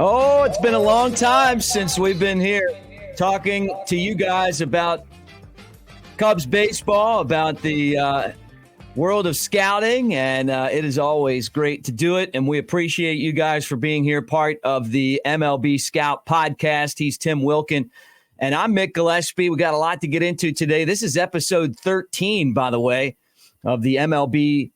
Oh, it's been a long time since we've been here talking to you guys about Cubs baseball, about the world of scouting, and it is always great to do it, and we appreciate you guys for being here, part of the MLB Scout podcast. He's Tim Wilken, and I'm Mick Gillispie. We got a lot to get into today. This is episode 13, by the way, of the MLB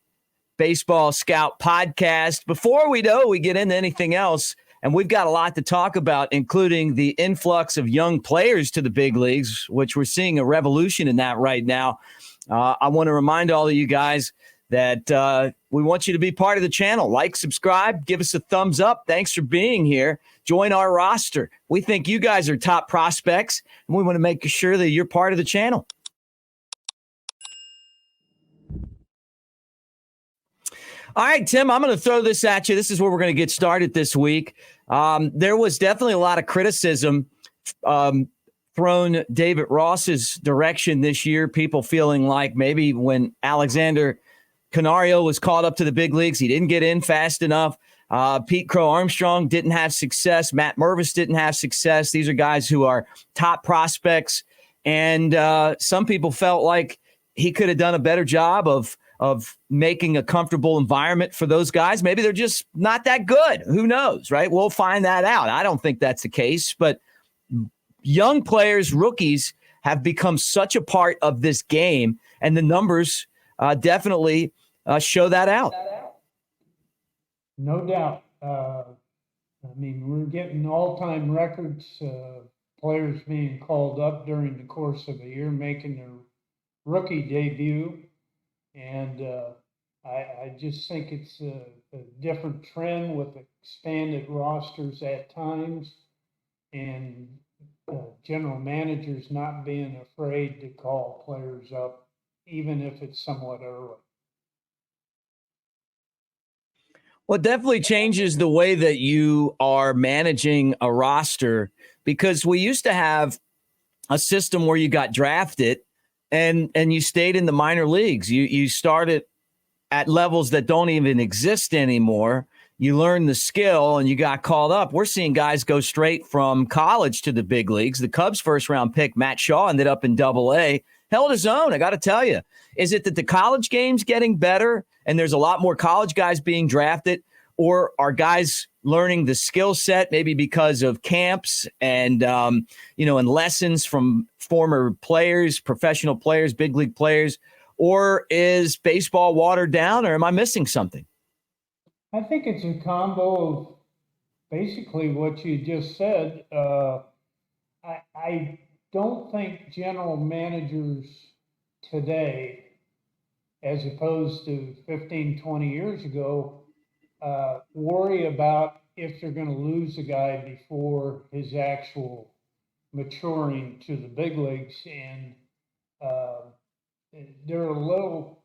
Baseball Scout podcast. Before we get into anything else, and we've got a lot to talk about, including the influx of young players to the big leagues, which we're seeing a revolution in that right now. I want to remind all of you guys that we want you to be part of the channel. Like, subscribe, give us a thumbs up. Thanks for being here. Join our roster. We think you guys are top prospects, and we want to make sure that you're part of the channel. All right, Tim, I'm going to throw this at you. This is where we're going to get started this week. There was definitely a lot of criticism thrown David Ross's direction this year. People feeling like maybe when Alexander Canario was called up to the big leagues, he didn't get in fast enough. Pete Crow Armstrong didn't have success. Matt Mervis didn't have success. These are guys who are top prospects. And some people felt like he could have done a better job of making a comfortable environment for those guys. Maybe they're just not that good. Who knows, right? We'll find that out. I don't think that's the case, but young players, rookies, have become such a part of this game, and the numbers definitely show that out. No doubt. We're getting all-time records, players being called up during the course of a year, making their rookie debut. And I just think it's a different trend with expanded rosters at times, and general managers not being afraid to call players up, even if it's somewhat early. Well, it definitely changes the way that you are managing a roster, because we used to have a system where you got drafted and you stayed in the minor leagues. You started at levels that don't even exist anymore. You learned the skill and you got called up. We're seeing guys go straight from college to the big leagues. The Cubs' first-round pick, Matt Shaw, ended up in Double-A. Held his own, I got to tell you. Is it that the college game's getting better and there's a lot more college guys being drafted, or are guys learning the skill set maybe because of camps and, and lessons from former players, professional players, big league players? Or is baseball watered down, or am I missing something? I think it's a combo of basically what you just said. I don't think general managers today, as opposed to 15, 20 years ago, worry about if they're going to lose a guy before his actual maturing to the big leagues. And they're a little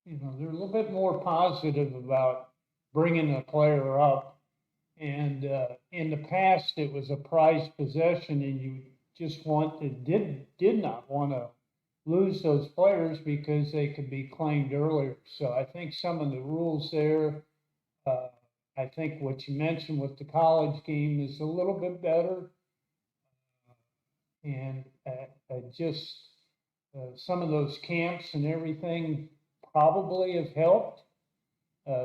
bit more positive about bringing a player up. And in the past, it was a prized possession, and you just did not want to lose those players because they could be claimed earlier. So I think some of the rules there, I think what you mentioned with the college game is a little bit better. And some of those camps and everything probably have helped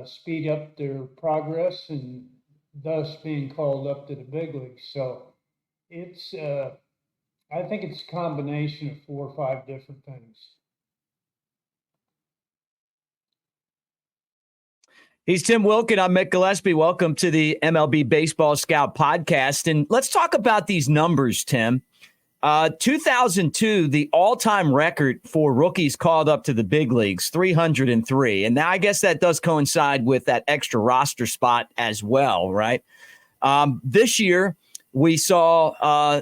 speed up their progress and thus being called up to the big leagues. So it's, I think it's a combination of 4 or 5 different things. He's Tim Wilken. I'm Mick Gillispie. Welcome to the MLB Baseball Scout podcast. And let's talk about these numbers, Tim. 2002, the all-time record for rookies called up to the big leagues, 303. And now I guess that does coincide with that extra roster spot as well, right? This year, we saw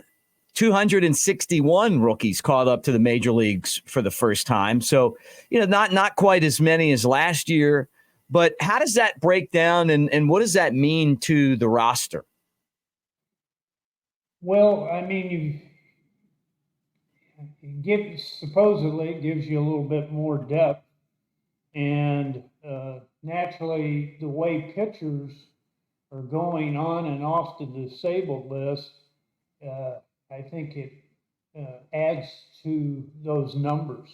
261 rookies called up to the major leagues for the first time. So, not quite as many as last year. But how does that break down, and what does that mean to the roster? Well, supposedly it gives you a little bit more depth, and naturally the way pitchers are going on and off the disabled list, I think it adds to those numbers.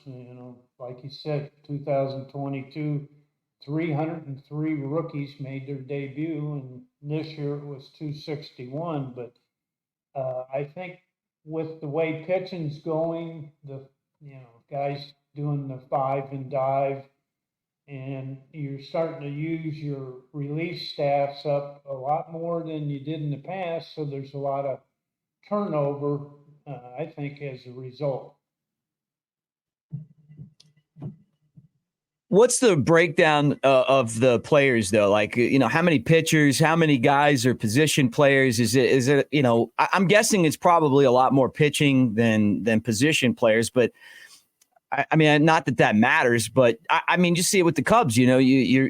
Like you said, 2022, 303 rookies made their debut, and this year it was 261. But I think with the way pitching's going, guys doing the 5 and dive, and you're starting to use your relief staffs up a lot more than you did in the past. So there's a lot of turnover, I think, as a result. What's the breakdown of the players, though? Like, how many pitchers, how many guys are position players? Is it, I'm guessing it's probably a lot more pitching than position players, but I mean, not that matters, but I mean, just see it with the Cubs. Jordan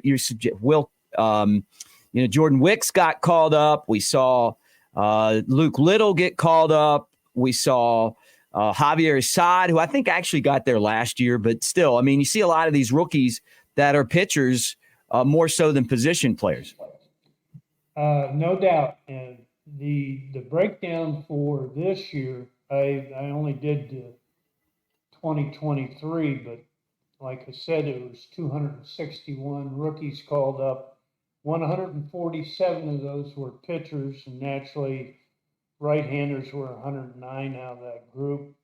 Wicks got called up. We saw Luke Little get called up. We saw Javier Assad, who I think actually got there last year, but still, I mean, you see a lot of these rookies that are pitchers more so than position players. No doubt. And the breakdown for this year, I only did 2023, but like I said, it was 261 rookies called up. 147 of those were pitchers, and naturally right-handers were 109 out of that group,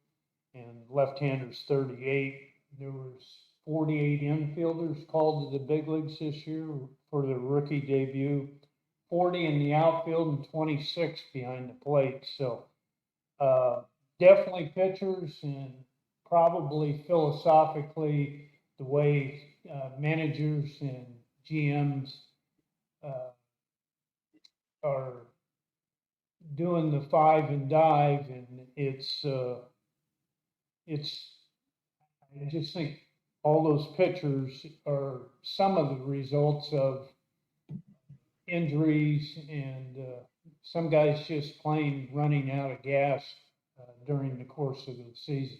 and left-handers 38. There was 48 infielders called to the big leagues this year for their rookie debut, 40 in the outfield and 26 behind the plate. So definitely pitchers, and probably philosophically the way managers and GMs are doing the 5 and dive, and it's I just think all those pitchers are some of the results of injuries, and some guys just plain running out of gas during the course of the season.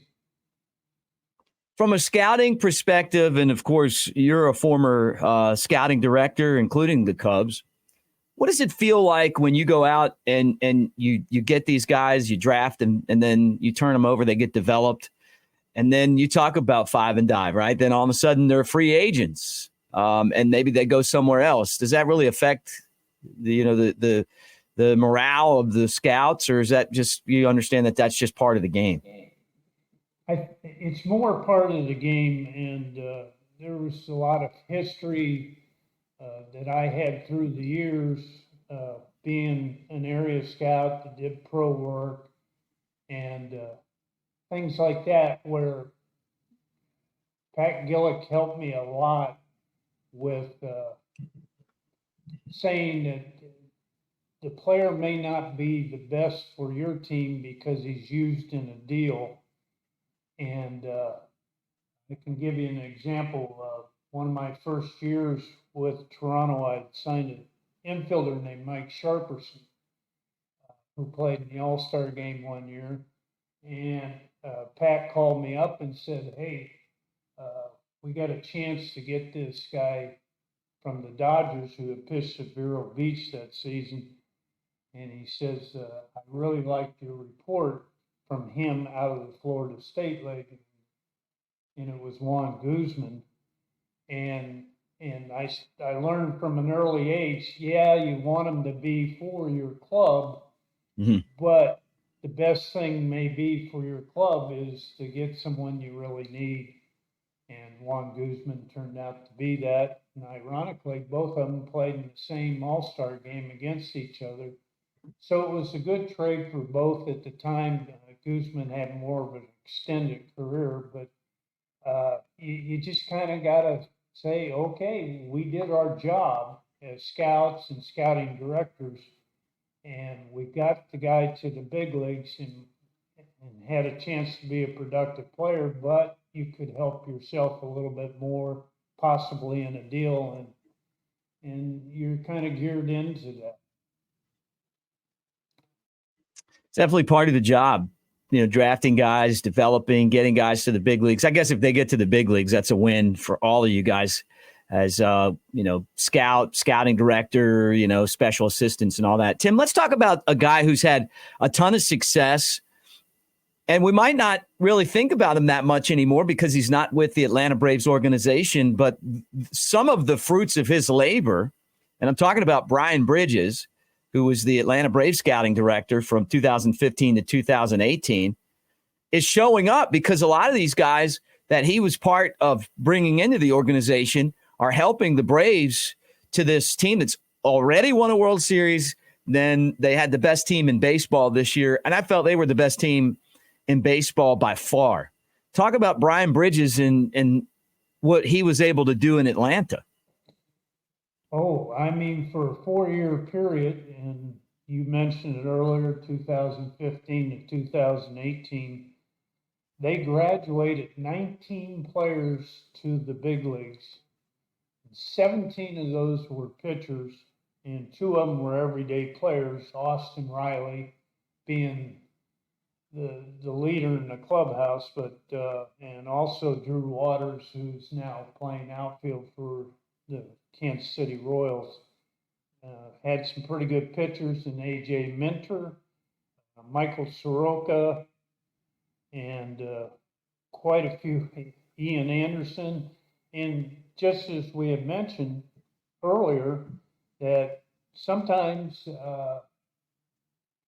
From a scouting perspective, and of course, you're a former scouting director, including the Cubs. What does it feel like when you go out and you get these guys, you draft them, and then you turn them over, they get developed, and then you talk about 5 and dive, right? Then all of a sudden they're free agents, and maybe they go somewhere else. Does that really affect the morale of the scouts, or is that just you understand that that's just part of the game? It's more part of the game, and there was a lot of history that I had through the years, being an area scout that did pro work and things like that, where Pat Gillick helped me a lot with saying that the player may not be the best for your team because he's used in a deal. And I can give you an example. One of my first years with Toronto, I signed an infielder named Mike Sharperson, who played in the All-Star game one year. And Pat called me up and said, "Hey, we got a chance to get this guy from the Dodgers who had pitched at Vero Beach that season." And he says, "I really liked your report from him out of the Florida State League." And it was Juan Guzman. And I learned from an early age, you want him to be for your club, but the best thing may be for your club is to get someone you really need. And Juan Guzman turned out to be that. And ironically, both of them played in the same All-Star game against each other. So it was a good trade for both at the time. Guzman had more of an extended career, but you just kind of got to say, okay, we did our job as scouts and scouting directors, and we got the guy to the big leagues and had a chance to be a productive player, but you could help yourself a little bit more, possibly in a deal, and you're kind of geared into that. It's definitely part of the job, drafting guys, developing, getting guys to the big leagues. I guess if they get to the big leagues, that's a win for all of you guys. as scouting director, special assistants and all that. Tim, let's talk about a guy who's had a ton of success, and we might not really think about him that much anymore because he's not with the Atlanta Braves organization, but some of the fruits of his labor, and I'm talking about Brian Bridges, who was the Atlanta Braves scouting director from 2015 to 2018, is showing up because a lot of these guys that he was part of bringing into the organization are helping the Braves to this team that's already won a World Series. Then they had the best team in baseball this year, and I felt they were the best team in baseball by far. Talk about Brian Bridges and what he was able to do in Atlanta. Oh, I mean, for a 4-year period, and you mentioned it earlier, 2015 to 2018, they graduated 19 players to the big leagues. 17 of those were pitchers, and 2 of them were everyday players, Austin Riley being the leader in the clubhouse, but and also Drew Waters, who's now playing outfield for the Kansas City Royals. Had some pretty good pitchers in A.J. Minter, Michael Soroka, and quite a few, Ian Anderson. And just as we had mentioned earlier, that sometimes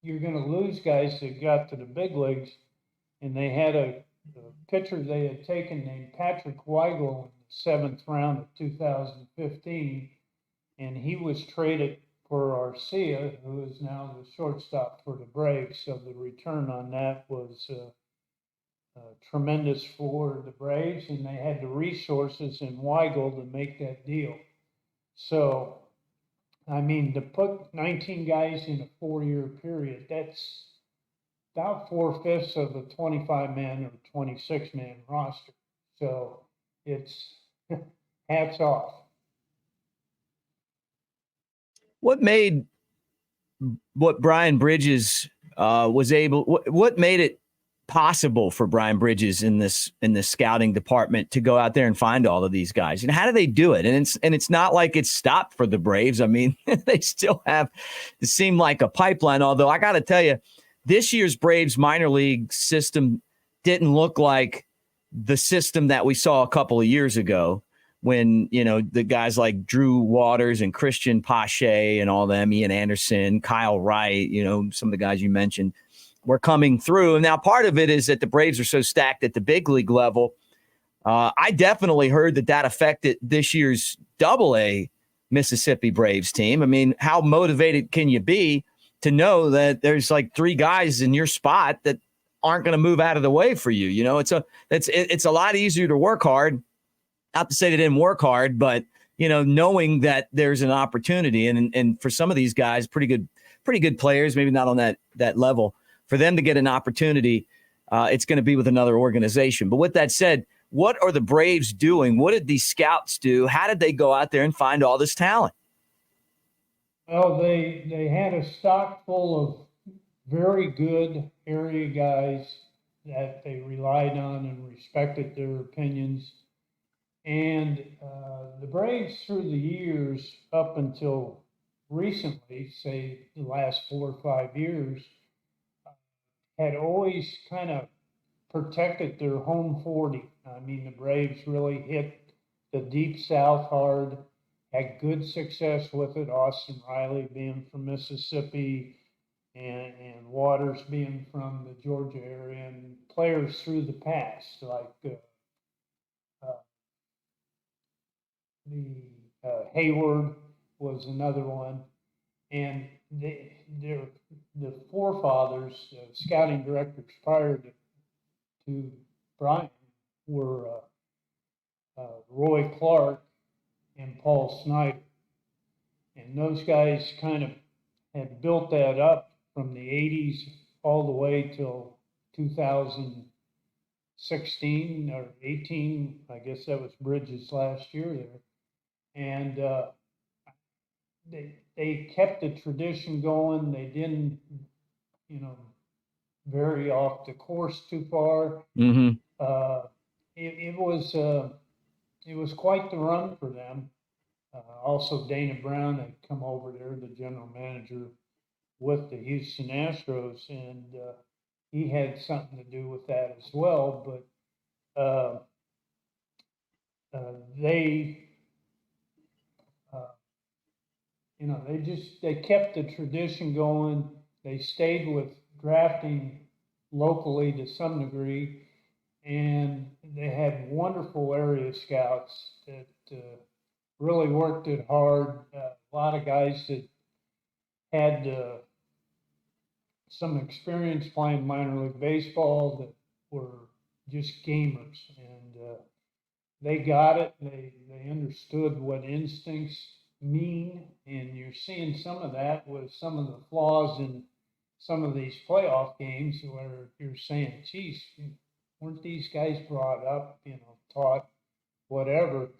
you're going to lose guys that got to the big leagues, and they had a pitcher they had taken named Patrick Weigel in the 7th round of 2015, and he was traded for Arcia, who is now the shortstop for the Braves. So the return on that was tremendous for the Braves, and they had the resources in Weigel to make that deal. So, I mean, to put 19 guys in a 4-year period, that's about 4/5 of a 25-man or 26-man roster. So it's hats off. What made what Brian Bridges was able? What made it possible for Brian Bridges in this scouting department to go out there and find all of these guys? And how do they do it? And it's not like it's stopped for the Braves. I mean, they still have, it seemed like a pipeline. Although I got to tell you, this year's Braves minor league system didn't look like the system that we saw a couple of years ago when, the guys like Drew Waters and Christian Pache and all them, Ian Anderson, Kyle Wright, some of the guys you mentioned were coming through. And now part of it is that the Braves are so stacked at the big league level. I definitely heard that affected this year's Double-A Mississippi Braves team. I mean, how motivated can you be to know that there's like 3 guys in your spot that aren't going to move out of the way for you? It's a lot easier to work hard. Not to say they didn't work hard, but knowing that there's an opportunity, and for some of these guys, pretty good players, maybe not on that level, for them to get an opportunity, it's going to be with another organization. But with that said, what are the Braves doing? What did these scouts do? How did they go out there and find all this talent? Well, they had a stock full of very good area guys that they relied on and respected their opinions. And the Braves, through the years, up until recently, say the last 4 or 5 years, had always kind of protected their home 40. I mean, the Braves really hit the Deep South hard, had good success with it. Austin Riley being from Mississippi, and Waters being from the Georgia area, and players through the past like Hayward was another one, and the forefathers, scouting directors prior to Brian, were Roy Clark and Paul Snyder, and those guys kind of had built that up from the 80s all the way till 2016 or 18. I guess that was Bridges last year there. And they kept the tradition going. They didn't, vary off the course too far. Mm-hmm. It was it was quite the run for them. Also, Dana Brown had come over there, the general manager with the Houston Astros, and he had something to do with that as well. But they, they kept the tradition going. They stayed with drafting locally to some degree, and they had wonderful area scouts that really worked it hard. A lot of guys that had some experience playing minor league baseball that were just gamers, and they got it. They understood what instincts mean, and you're seeing some of that with some of the flaws in some of these playoff games where you're saying, geez, weren't these guys brought up, taught, whatever.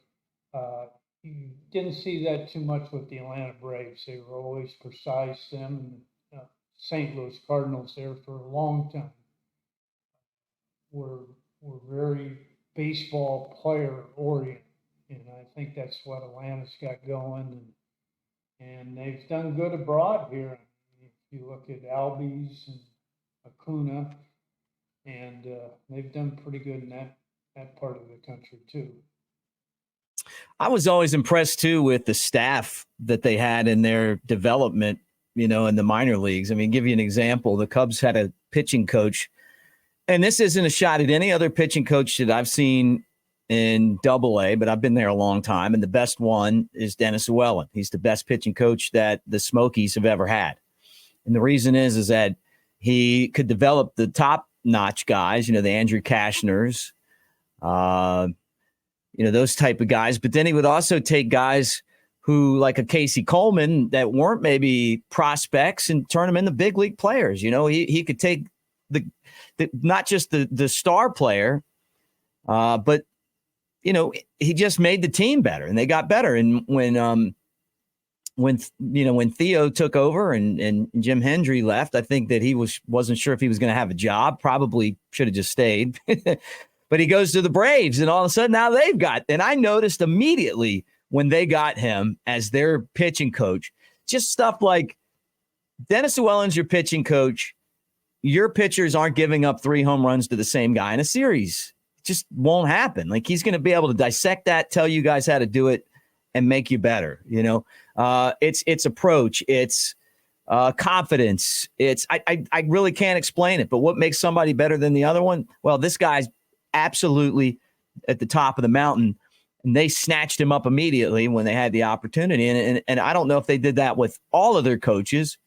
You didn't see that too much with the Atlanta Braves. They were always precise, them and St. Louis Cardinals there for a long time were very baseball player oriented. And I think that's what Atlanta's got going. And they've done good abroad here. If you look at Albies and Acuna, and they've done pretty good in that part of the country too. I was always impressed too with the staff that they had in their development, in the minor leagues. I mean, give you an example. The Cubs had a pitching coach, and this isn't a shot at any other pitching coach that I've seen in Double-A, but I've been there a long time, and the best one is Dennis Llewellyn. He's the best pitching coach that the Smokies have ever had. And the reason is that he could develop the top-notch guys, the Andrew Kashners, those type of guys. But then he would also take guys who, like a Casey Coleman, that weren't maybe prospects and turn them into big league players. He could take the not just the star player, but he just made the team better, and they got better. And when Theo took over and Jim Hendry left, I think that he wasn't sure if he was going to have a job. Probably should have just stayed. But he goes to the Braves, and all of a sudden now they've got. And I noticed immediately when they got him as their pitching coach, just stuff like Dennis Llewellyn's your pitching coach. Your pitchers aren't giving up 3 home runs to the same guy in a series. It just won't happen. Like, he's going to be able to dissect that, tell you guys how to do it, and make you better. It's approach. It's confidence. I really can't explain it. But what makes somebody better than the other one? Well, this guy's absolutely at the top of the mountain, and they snatched him up immediately when they had the opportunity. And I don't know if they did that with all of their coaches,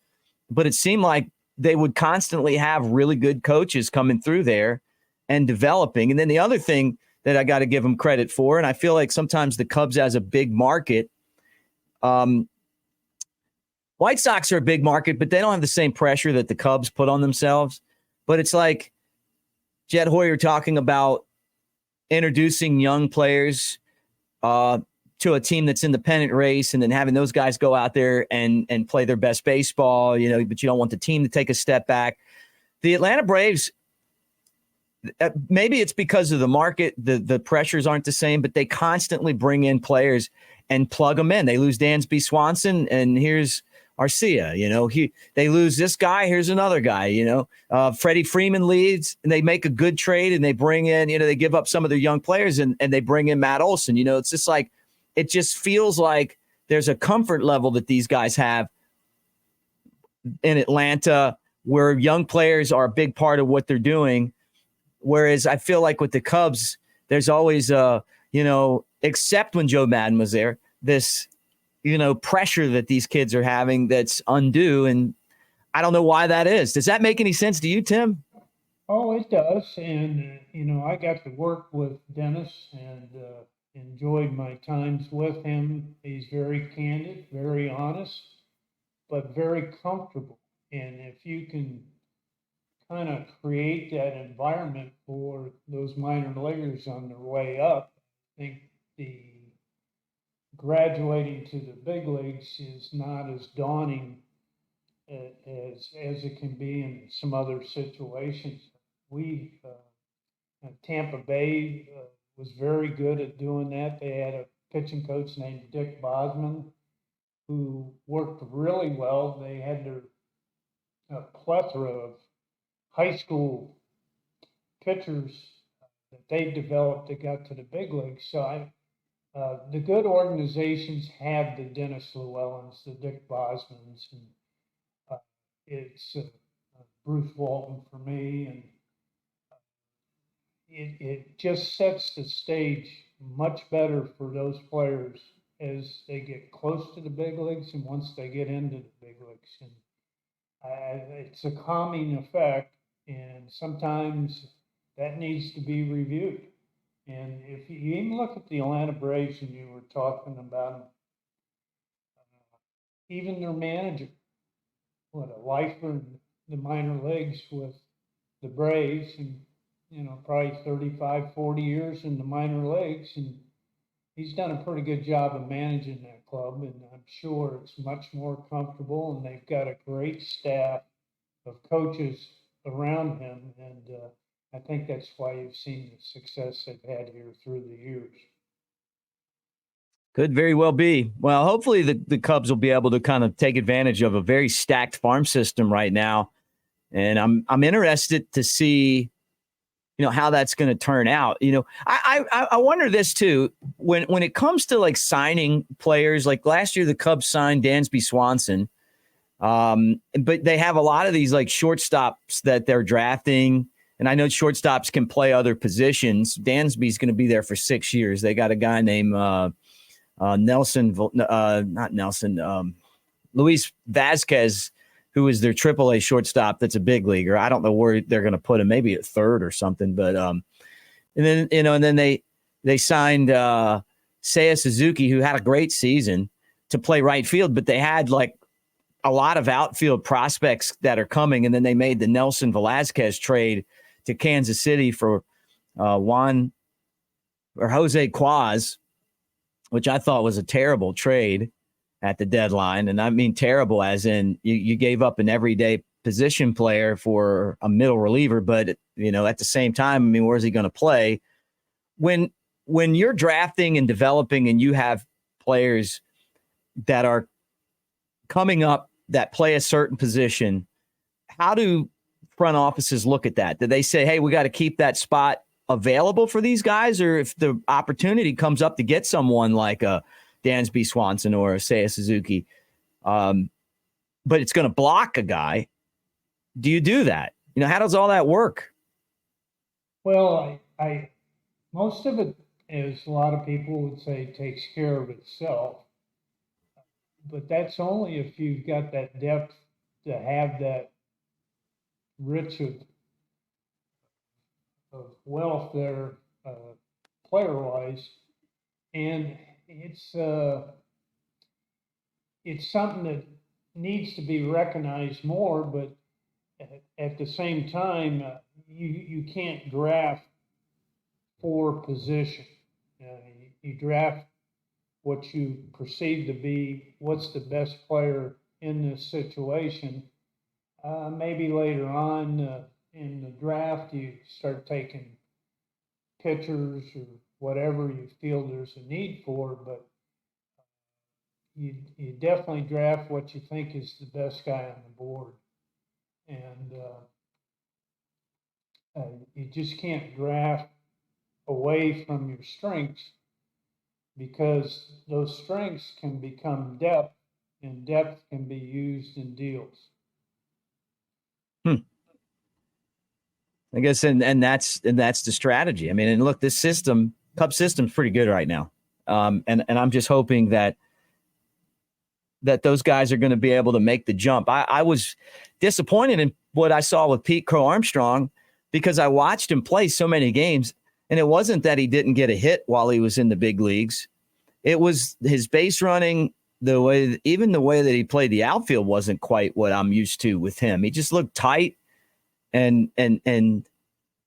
but it seemed like they would constantly have really good coaches coming through there and developing. And then the other thing that I got to give them credit for, and I feel like sometimes the Cubs as a big market, White Sox are a big market, but they don't have the same pressure that the Cubs put on themselves. But it's like Jed Hoyer talking about introducing young players to a team that's in the pennant race, and then having those guys go out there and play their best baseball, but you don't want the team to take a step back. The Atlanta Braves, maybe it's because of the market, the pressures aren't the same, but they constantly bring in players and plug them in. They lose Dansby Swanson, and here's Arcia. They lose this guy, here's another guy. Freddie Freeman leads, and they make a good trade, and they bring in, they give up some of their young players, and they bring in Matt Olson. It's just like, it just feels like there's a comfort level that these guys have in Atlanta, where young players are a big part of what they're doing. Whereas I feel like with the Cubs, there's always except when Joe Madden was there, this, pressure that these kids are having that's undue. And I don't know why that is. Does that make any sense to you, Tim? Oh, it does. And, I got to work with Dennis and enjoyed my times with him. He's very candid, very honest, but very comfortable. And if you can kind of create that environment for those minor leaguers on their way up, I think the graduating to the big leagues is not as daunting as it can be in some other situations. We Tampa Bay was very good at doing that. They had a pitching coach named Dick Bosman who worked really well. They had a plethora of high school pitchers that they developed that got to the big leagues. So the good organizations have the Dennis Llewellyns, the Dick Bosmans, and it's Bruce Walton for me, and it just sets the stage much better for those players as they get close to the big leagues and once they get into the big leagues. And it's a calming effect, and sometimes that needs to be reviewed. And if you even look at the Atlanta Braves, and you were talking about them, even their manager, a lifer in the minor leagues with the Braves, and probably 35, 40 years in the minor leagues, and he's done a pretty good job of managing that club, and I'm sure it's much more comfortable, and they've got a great staff of coaches around him, and I think that's why you've seen the success they've had here through the years. Could very well be. Well, hopefully the Cubs will be able to kind of take advantage of a very stacked farm system right now, and I'm interested to see how that's going to turn out. I wonder this too, when it comes to like signing players, like last year, the Cubs signed Dansby Swanson. But they have a lot of these like shortstops that they're drafting. And I know shortstops can play other positions. Dansby's going to be there for 6 years. They got a guy named, Luis Vasquez, who is their AAA shortstop. That's a big leaguer. I don't know where they're going to put him, maybe at third or something. But and then they signed Seiya Suzuki, who had a great season, to play right field. But they had like a lot of outfield prospects that are coming, and then they made the Nelson Velasquez trade to Kansas City for Jose Quaz, which I thought was a terrible trade at the deadline. And I mean terrible as in you gave up an everyday position player for a middle reliever, but at the same time, I mean, where's he going to play? When you're drafting and developing and you have players that are coming up that play a certain position, how do front offices look at that? Do they say, hey, we got to keep that spot available for these guys? Or if the opportunity comes up to get someone like a Dansby Swanson or a Seiya Suzuki, but it's going to block a guy, do you do that? How does all that work? Well, I most of it, as a lot of people would say, takes care of itself. But that's only if you've got that depth to have that rich of wealth there, player-wise, and it's something that needs to be recognized more. But at the same time, you can't draft for position. You draft what you perceive to be what's the best player in this situation. Maybe later on in the draft, you start taking pitchers or whatever you feel there's a need for, but you definitely draft what you think is the best guy on the board. And you just can't draft away from your strengths, because those strengths can become depth, and depth can be used in deals. I guess, and that's the strategy. I mean, and look, this system, Cub system's pretty good right now, and I'm just hoping that those guys are going to be able to make the jump. I was disappointed in what I saw with Pete Crow Armstrong, because I watched him play so many games, and it wasn't that he didn't get a hit while he was in the big leagues. It was his base running, the way that he played the outfield wasn't quite what I'm used to with him. He just looked tight, and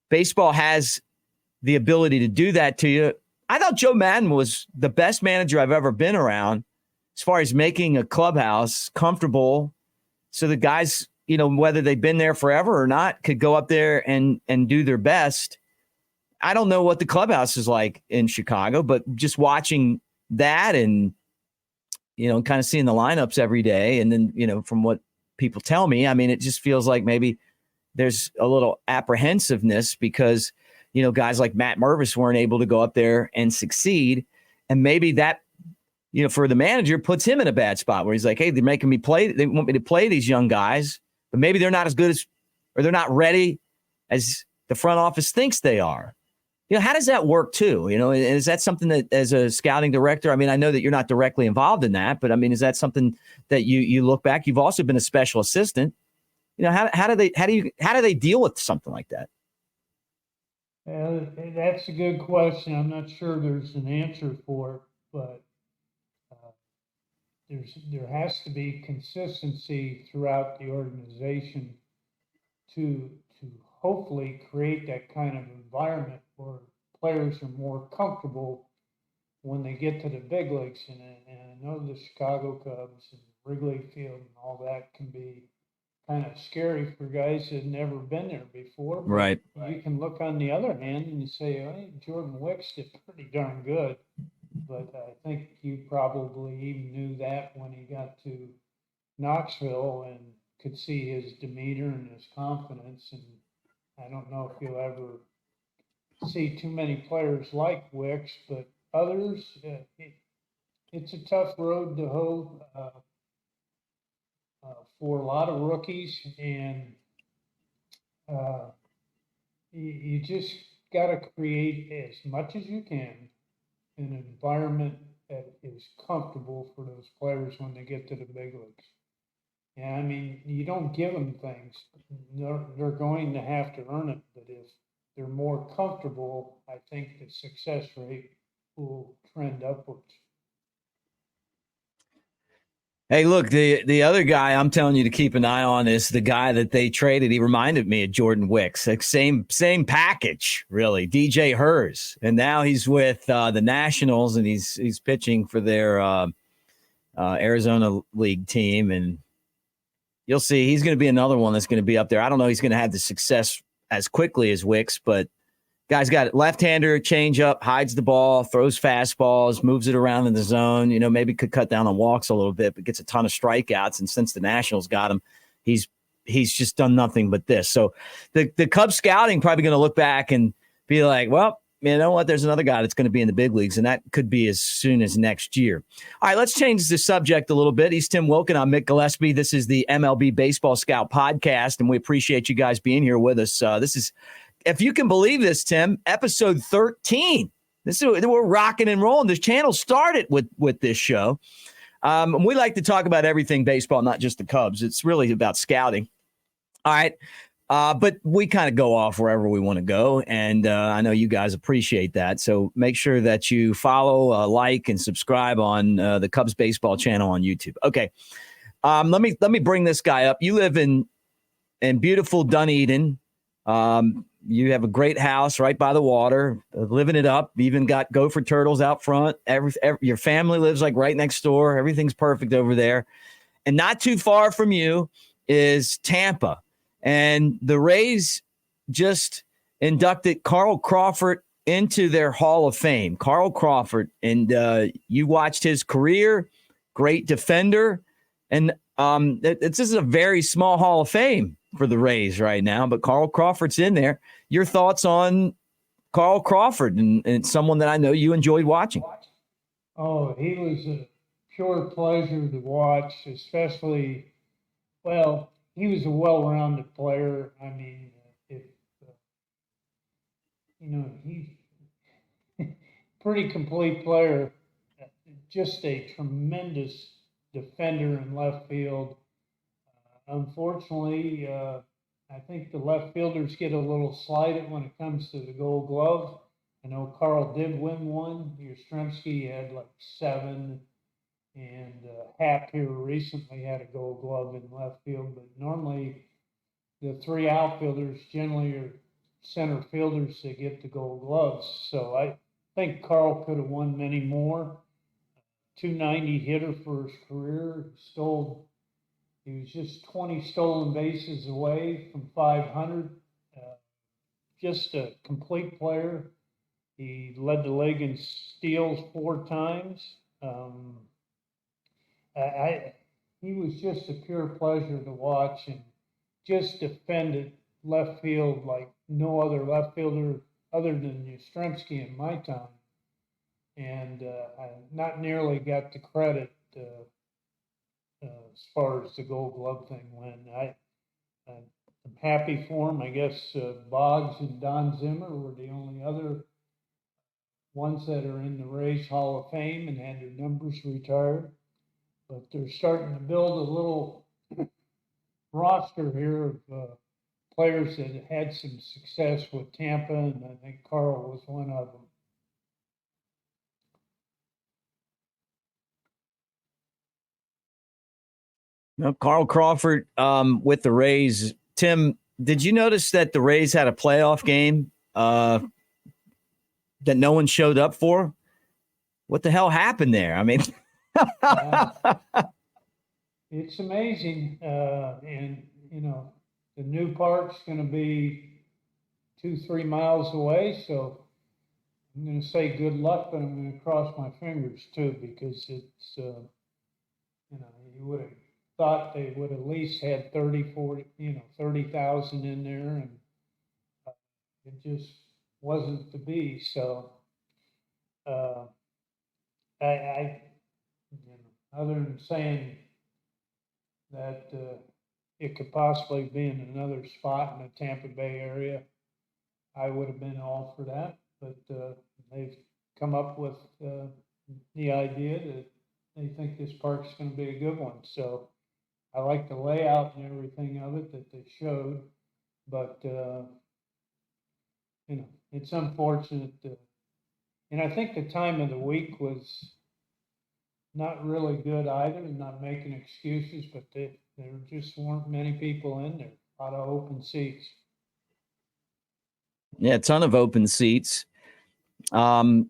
baseball has the ability to do that to you. I thought Joe Madden was the best manager I've ever been around as far as making a clubhouse comfortable so the guys, whether they've been there forever or not, could go up there and do their best. I don't know what the clubhouse is like in Chicago, but just watching that and, kind of seeing the lineups every day. And then, from what people tell me, I mean, it just feels like maybe there's a little apprehensiveness because, guys like Matt Mervis weren't able to go up there and succeed. And maybe that, for the manager puts him in a bad spot where he's like, hey, they're making me play. They want me to play these young guys, but maybe they're not as good as, or they're not ready as the front office thinks they are. How does that work too? Is that something that as a scouting director, I mean, I know that you're not directly involved in that, but I mean, is that something that you look back? You've also been a special assistant. How do they deal with something like that? That's a good question. I'm not sure there's an answer for it, but there has to be consistency throughout the organization to hopefully create that kind of environment where players are more comfortable when they get to the big leagues. And I know the Chicago Cubs and Wrigley Field and all that can be kind of scary for guys that have never been there before. Right. You can look on the other hand and you say, hey, Jordan Wicks did pretty darn good. But I think you probably even knew that when he got to Knoxville and could see his demeanor and his confidence. And I don't know if you'll ever see too many players like Wicks, but others, it's a tough road to hoe for a lot of rookies. And you just got to create as much as you can an environment that is comfortable for those players when they get to the big leagues. And I mean, you don't give them things. They're going to have to earn it. But if they're more comfortable, I think the success rate will trend upwards. Hey, look, the other guy I'm telling you to keep an eye on is the guy that they traded. He reminded me of Jordan Wicks. Like same package, really. DJ Hers, and now he's with the Nationals, and he's pitching for their Arizona League team. And you'll see he's going to be another one that's going to be up there. I don't know he's going to have the success as quickly as Wicks, but guy's got it. Left-hander, changeup, hides the ball, throws fastballs, moves it around in the zone. Maybe could cut down on walks a little bit, but gets a ton of strikeouts. And since the Nationals got him, he's just done nothing but this. So the Cubs scouting probably going to look back and be like, well, you know what? There's another guy that's going to be in the big leagues, and that could be as soon as next year. All right, let's change the subject a little bit. He's Tim Wilken. I'm Mick Gillispie. This is the MLB Baseball Scout Podcast, and we appreciate you guys being here with us. This is, if you can believe this, Tim, episode 13. We're rocking and rolling. This channel started with this show. We like to talk about everything baseball, not just the Cubs. It's really about scouting. All right. But we kind of go off wherever we want to go. And I know you guys appreciate that. So make sure that you follow, like, and subscribe on the Cubs baseball channel on YouTube. Okay. Let me bring this guy up. You live in beautiful Dunedin. You have a great house right by the water, living it up. You even got gopher turtles out front. Your family lives like right next door. Everything's perfect over there. And not too far from you is Tampa. And the Rays just inducted Carl Crawford into their Hall of Fame. Carl Crawford. And you watched his career, great defender. And this is a very small Hall of Fame for the Rays right now, but Carl Crawford's in there. Your thoughts on Carl Crawford and someone that I know you enjoyed watching? Oh, he was a pure pleasure to watch, especially, well, he was a well-rounded player. I mean, he's pretty complete player, just a tremendous defender in left field. Unfortunately, I think the left fielders get a little slighted when it comes to the Gold Glove. I know Carl did win one. Yastrzemski had like 7, and Happ here recently had a Gold Glove in left field. But normally, the 3 outfielders generally are center fielders that get the Gold Gloves. So I think Carl could have won many more. 290 hitter for his career, he was just 20 stolen bases away from 500. just a complete player. He led the league in steals 4 times. He was just a pure pleasure to watch, and just defended left field like no other left fielder other than Yastrzemski in my time. And I not nearly got the credit as far as the Gold Glove thing went. I'm happy for him. I guess Boggs and Don Zimmer were the only other ones that are in the Rays Hall of Fame and had their numbers retired. But they're starting to build a little roster here of players that had some success with Tampa, and I think Carl was one of them. No, Carl Crawford with the Rays. Tim, did you notice that the Rays had a playoff game that no one showed up for? What the hell happened there? I mean, it's amazing. And, the new park's going to be 2-3 miles away. So I'm going to say good luck, but I'm going to cross my fingers too, because it's, you would have thought they would at least had 30,000 in there, and it just wasn't to be. So other than saying that it could possibly be in another spot in the Tampa Bay area, I would have been all for that. But they've come up with the idea that they think this park's going to be a good one. So I like the layout and everything of it that they showed, but it's unfortunate. And I think the time of the week was not really good either. I'm not making excuses, but there just weren't many people in there. A lot of open seats. Yeah, a ton of open seats. Do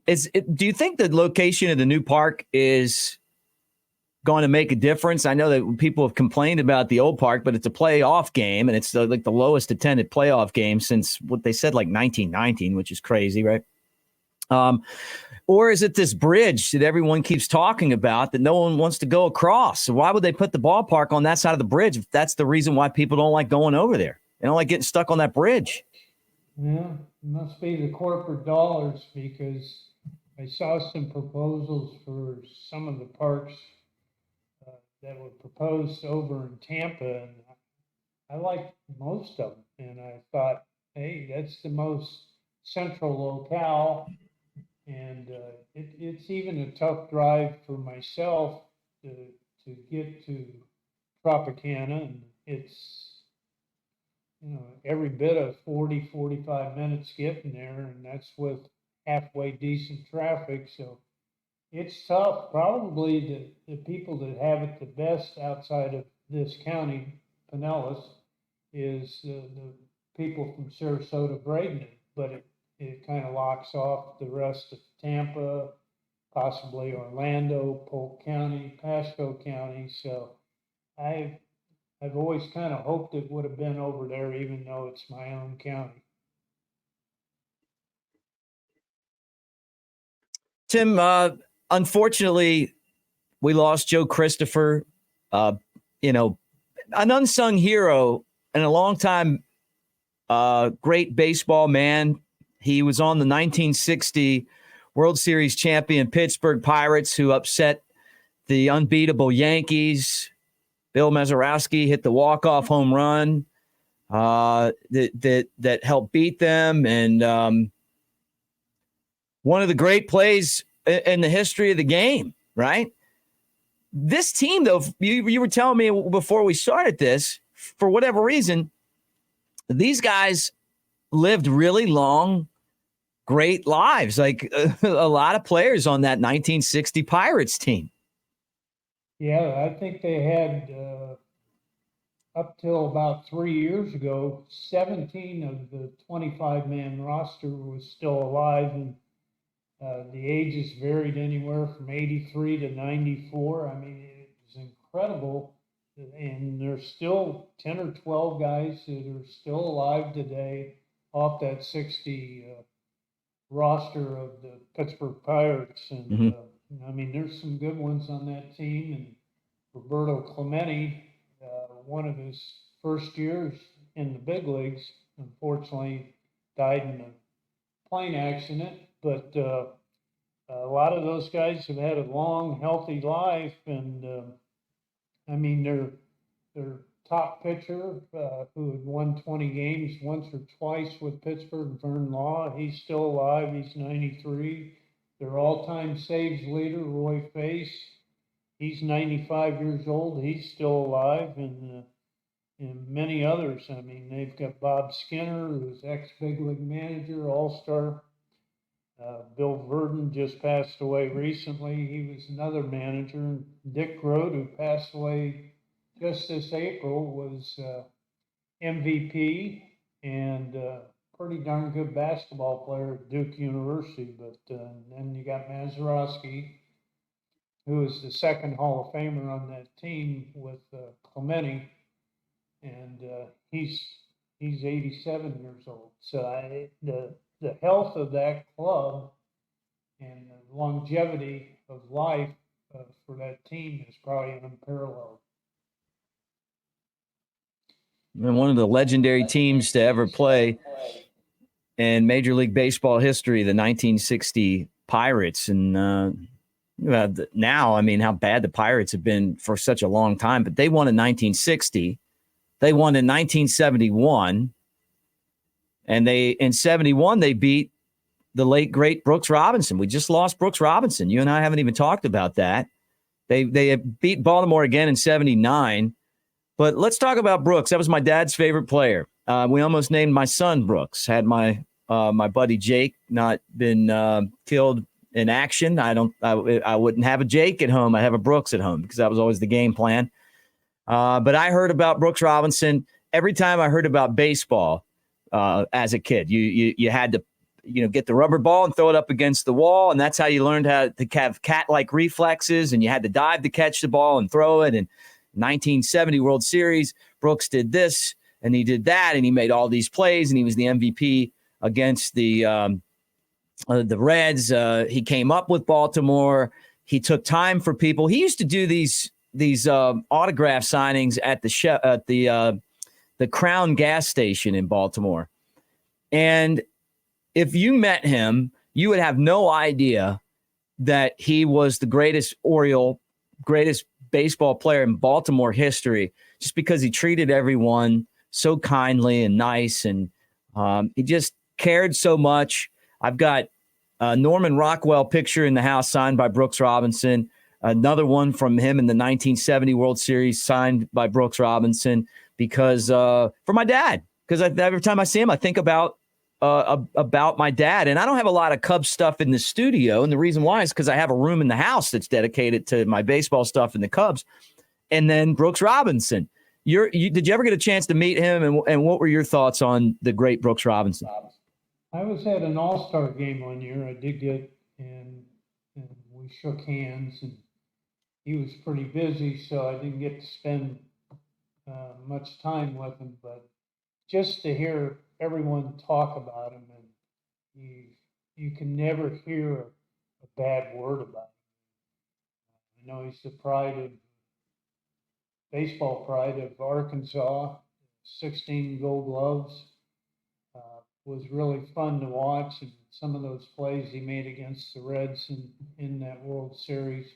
you think the location of the new park is going to make a difference? I know that people have complained about the old park, but it's a playoff game, and it's like the lowest attended playoff game since what they said, like 1919, which is crazy, right? Or is it this bridge that everyone keeps talking about that no one wants to go across? So why would they put the ballpark on that side of the bridge if that's the reason why people don't like going over there? They don't like getting stuck on that bridge. Yeah, it must be the corporate dollars, because I saw some proposals for some of the parks that were proposed over in Tampa, and I liked most of them. And I thought, hey, that's the most central locale. And it's even a tough drive for myself to get to Tropicana, and it's every bit of 40-45 minutes getting there, and that's with halfway decent traffic. So it's tough. Probably the people that have it the best outside of this county, Pinellas, is the people from Sarasota, Bradenton, but it kind of locks off the rest of Tampa, possibly Orlando, Polk County, Pasco County. So I've always kind of hoped it would have been over there, even though it's my own county. Tim, unfortunately, we lost Joe Christopher, an unsung hero and a longtime great baseball man. He was on the 1960 World Series champion Pittsburgh Pirates, who upset the unbeatable Yankees. Bill Mazeroski hit the walk-off home run that helped beat them. And one of the great plays in the history of the game, right? This team, though, you were telling me before we started this, for whatever reason, these guys lived really long, great lives, like a lot of players on that 1960 Pirates team. Yeah, I think they had, up till about 3 years ago, 17 of the 25-man roster was still alive, and the ages varied anywhere from 83 to 94. I mean, it was incredible. And there's still 10 or 12 guys that are still alive today off that 60 roster of the Pittsburgh Pirates. And I mean, there's some good ones on that team. And Roberto Clemente, one of his first years in the big leagues, unfortunately died in a plane accident. But a lot of those guys have had a long, healthy life. And I mean, their top pitcher, who had won 20 games once or twice with Pittsburgh, Vern Law, he's still alive. He's 93. Their all-time saves leader, Roy Face, he's 95 years old. He's still alive. And many others. I mean, they've got Bob Skinner, who's ex-big league manager, all-star. Bill Verdon just passed away recently. He was another manager. Dick Grote, who passed away just this April, was MVP and pretty darn good basketball player at Duke University. But then you got Mazeroski, who is the second Hall of Famer on that team with Clemente, and he's 87 years old. So the health of that club and the longevity of life for that team is probably unparalleled. And one of the legendary teams to ever play in Major League Baseball history, the 1960 Pirates. And now, I mean, how bad the Pirates have been for such a long time, but they won in 1960. They won in 1971. And in 71, they beat the late, great Brooks Robinson. We just lost Brooks Robinson. You and I haven't even talked about that. They beat Baltimore again in 79. But let's talk about Brooks. That was my dad's favorite player. We almost named my son Brooks. Had my buddy Jake not been killed in action, I wouldn't have a Jake at home. I'd have a Brooks at home because that was always the game plan. But I heard about Brooks Robinson every time I heard about baseball. As a kid, you had to, get the rubber ball and throw it up against the wall, and that's how you learned how to have cat-like reflexes. And you had to dive to catch the ball and throw it. And 1970 World Series, Brooks did this and he did that, and he made all these plays, and he was the MVP against the Reds. He came up with Baltimore. He took time for people. He used to do these autograph signings at the Crown gas station in Baltimore. And if you met him, you would have no idea that he was the greatest baseball player in Baltimore history, just because he treated everyone so kindly and nice. And he just cared so much. I've got a Norman Rockwell picture in the house signed by Brooks Robinson. Another one from him in the 1970 World Series signed by Brooks Robinson. Because for my dad, because every time I see him, I think about my dad. And I don't have a lot of Cubs stuff in the studio. And the reason why is because I have a room in the house that's dedicated to my baseball stuff in the Cubs. And then Brooks Robinson. Did you ever get a chance to meet him? And what were your thoughts on the great Brooks Robinson? I was at an all-star game one year. I did get, and we shook hands. And he was pretty busy, so I didn't get to spend much time with him, but just to hear everyone talk about him, and you can never hear a bad word about him. I know he's the baseball pride of Arkansas. 16 Gold Gloves was really fun to watch, and some of those plays he made against the Reds in that World Series,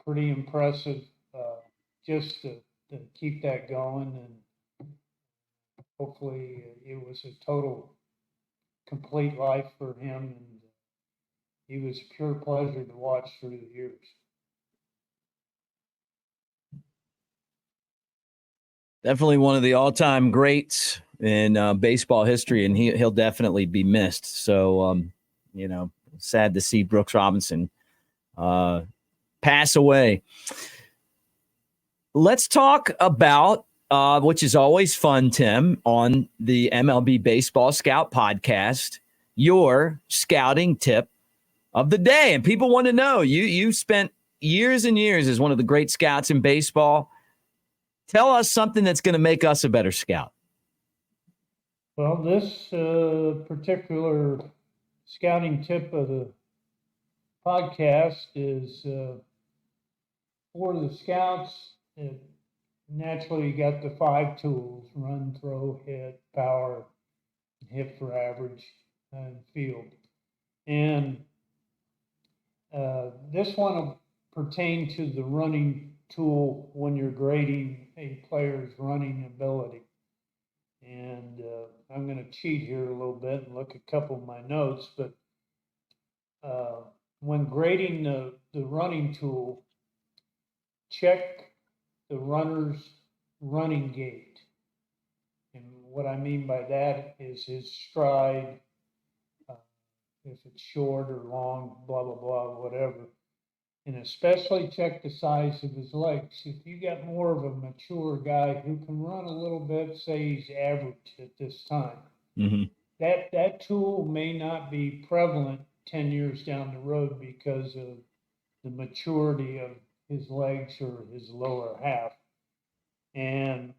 pretty impressive. Just to keep that going, and hopefully it was a total, complete life for him, and he was a pure pleasure to watch through the years. Definitely one of the all-time greats in baseball history, and he'll definitely be missed. So, sad to see Brooks Robinson pass away. Let's talk about, which is always fun, Tim, on the MLB Baseball Scout podcast, your scouting tip of the day. And people want to know, you spent years and years as one of the great scouts in baseball. Tell us something that's going to make us a better scout. Well, this particular scouting tip of the podcast is for the scouts. Naturally, you got the 5 tools: run, throw, hit, power, hit for average, and field. And this one will pertain to the running tool when you're grading a player's running ability. And I'm going to cheat here a little bit and look at a couple of my notes, but when grading the running tool, check the runner's running gait. And what I mean by that is his stride, if it's short or long, blah, blah, blah, whatever. And especially check the size of his legs. If you got more of a mature guy who can run a little bit, say he's average at this time, that tool may not be prevalent 10 years down the road because of the maturity of his legs or his lower half. And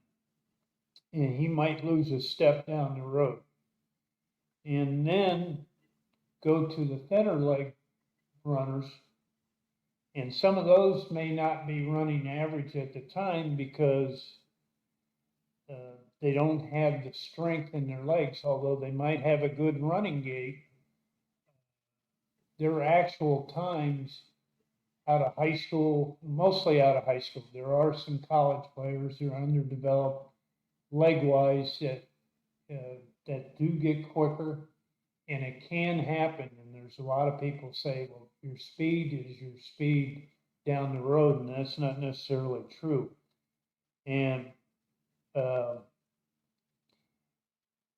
he might lose a step down the road. And then go to the thinner leg runners. And some of those may not be running average at the time because they don't have the strength in their legs, although they might have a good running gait. Their actual times out of high school, mostly out of high school, there are some college players who are underdeveloped leg-wise that do get quicker, and it can happen. And there's a lot of people say, well, your speed is your speed down the road, and that's not necessarily true. And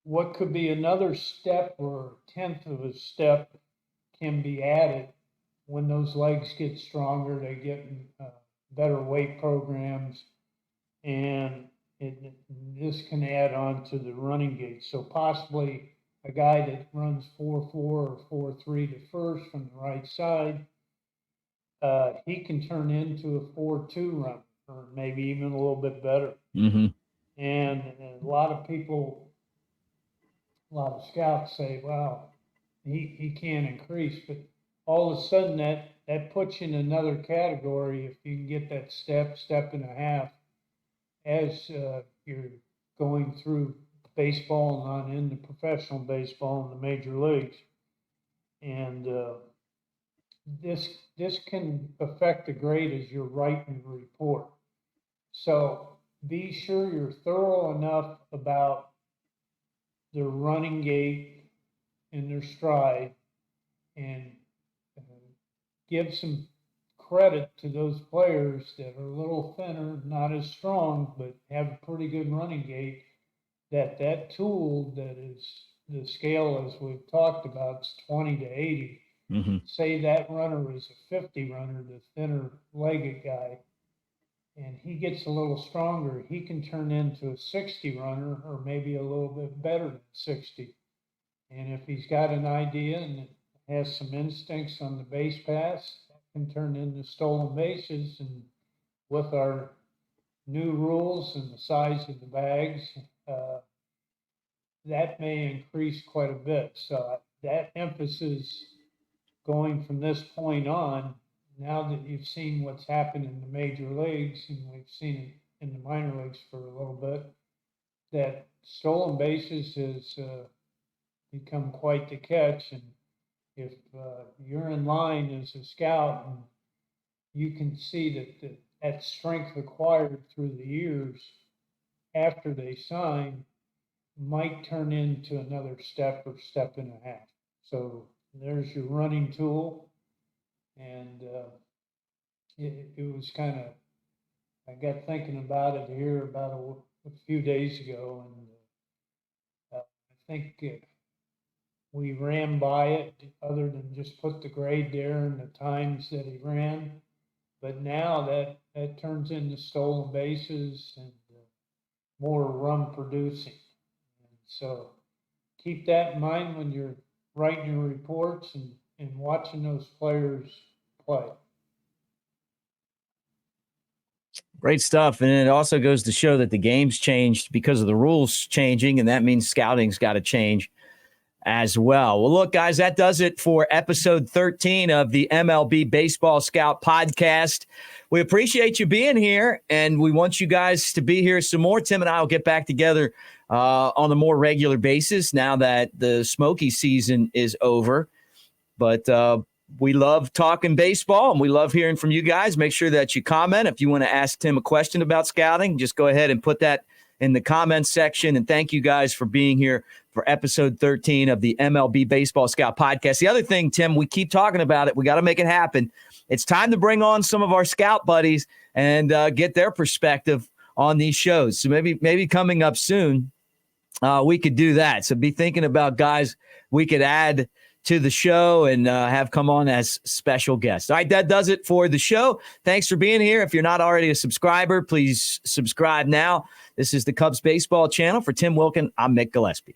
what could be another step or 1/10 of a step can be added when those legs get stronger. They get better weight programs, and this can add on to the running gait. So possibly a guy that runs 4-4 or 4-3 to first from the right side, he can turn into a 4-2 run, or maybe even a little bit better. And a lot of people, a lot of scouts say, wow, he can't increase, but all of a sudden that puts you in another category if you can get that step and a half as you're going through baseball and on into professional baseball in the major leagues. And this can affect the grade as you're writing the report. So be sure you're thorough enough about their running gait and their stride, and give some credit to those players that are a little thinner, not as strong, but have a pretty good running gait. That tool that is the scale, as we've talked about, is 20 to 80. Say that runner is a 50 runner, the thinner legged guy, and he gets a little stronger, he can turn into a 60 runner, or maybe a little bit better than 60. And if he's got an idea and has some instincts on the base pass, that can turn into stolen bases. And with our new rules and the size of the bags, that may increase quite a bit. So that emphasis going from this point on, now that you've seen what's happened in the major leagues, and we've seen it in the minor leagues for a little bit, that stolen bases has become quite the catch. And if you're in line as a scout and you can see that strength acquired through the years after they sign might turn into another step or step and a half. So there's your running tool. And it was kind of, I got thinking about it here about a few days ago, and I think we ran by it other than just put the grade there and the times that he ran. But now that turns into stolen bases and more run producing. And so keep that in mind when you're writing your reports and watching those players play. Great stuff. And it also goes to show that the game's changed because of the rules changing, and that means scouting's got to change as well. Well, look, guys, that does it for episode 13 of the MLB Baseball Scout podcast. We appreciate you being here, and we want you guys to be here some more. Tim and I will get back together on a more regular basis now that the Smoky season is over. But we love talking baseball, and we love hearing from you guys. Make sure that you comment. If you want to ask Tim a question about scouting, just go ahead and put that in the comments section. And thank you guys for being here for episode 13 of the MLB Baseball Scout podcast. The other thing, Tim, we keep talking about it. We got to make it happen. It's time to bring on some of our scout buddies and get their perspective on these shows. So maybe coming up soon, we could do that. So be thinking about guys we could add to the show and have come on as special guests. All right, that does it for the show. Thanks for being here. If you're not already a subscriber, please subscribe now. This is the Cubs Baseball channel. For Tim Wilken, I'm Mick Gillispie.